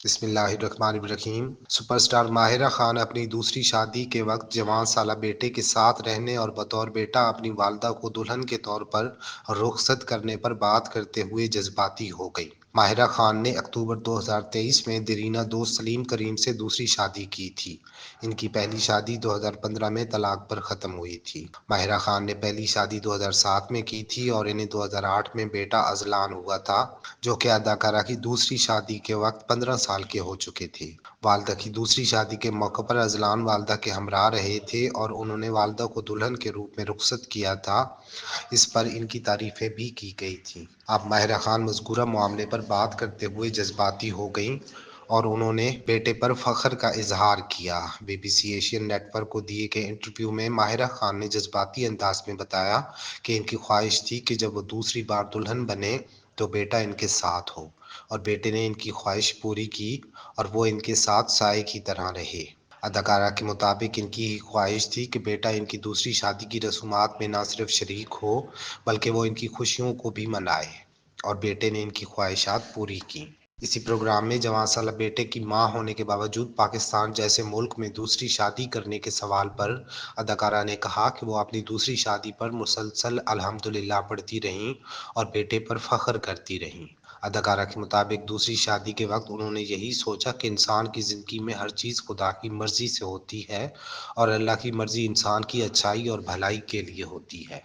بسم اللہ الرحمن الرحیم۔ سپر سٹار ماہرہ خان اپنی دوسری شادی کے وقت جوان سالہ بیٹے کے ساتھ رہنے اور بطور بیٹا اپنی والدہ کو دلہن کے طور پر رخصت کرنے پر بات کرتے ہوئے جذباتی ہو گئی۔ ماہرہ خان نے اکتوبر 2023 میں دیرینہ دوست سلیم کریم سے دوسری شادی کی تھی۔ ان کی پہلی شادی 2015 میں طلاق پر ختم ہوئی تھی۔ ماہرہ خان نے پہلی شادی 2007 میں کی تھی اور انہیں 2008 میں بیٹا اذلان ہوا تھا، جو کہ اداکارہ کی دوسری شادی کے وقت 15 سال کے ہو چکے تھے۔ والدہ کی دوسری شادی کے موقع پر اذلان والدہ کے ہمراہ رہے تھے اور انہوں نے والدہ کو دلہن کے روپ میں رخصت کیا تھا۔ اس پر ان کی تعریفیں بھی کی گئی تھیں۔ اب ماہرہ خان مذکورہ معاملے پر بات کرتے ہوئے جذباتی ہو گئیں اور انہوں نے بیٹے پر فخر کا اظہار کیا۔ B B C Asian network کو دیے گئے انٹرویو میں ماہرہ خان نے جذباتی انداز میں بتایا کہ ان کی خواہش تھی کہ جب وہ دوسری بار دلہن بنے تو بیٹا ان کے ساتھ ہو، اور بیٹے نے ان کی خواہش پوری کی اور وہ ان کے ساتھ سائے کی طرح رہے۔ اداکارہ کے مطابق ان کی خواہش تھی کہ بیٹا ان کی دوسری شادی کی رسومات میں نہ صرف شریک ہو بلکہ وہ ان کی خوشیوں کو بھی منائے، اور بیٹے نے ان کی خواہشات پوری کی۔ اسی پروگرام میں جوان سالہ بیٹے کی ماں ہونے کے باوجود پاکستان جیسے ملک میں دوسری شادی کرنے کے سوال پر اداکارہ نے کہا کہ وہ اپنی دوسری شادی پر مسلسل الحمدللہ پڑھتی رہیں اور بیٹے پر فخر کرتی رہیں۔ اداکارہ کے مطابق دوسری شادی کے وقت انہوں نے یہی سوچا کہ انسان کی زندگی میں ہر چیز خدا کی مرضی سے ہوتی ہے اور اللہ کی مرضی انسان کی اچھائی اور بھلائی کے لیے ہوتی ہے۔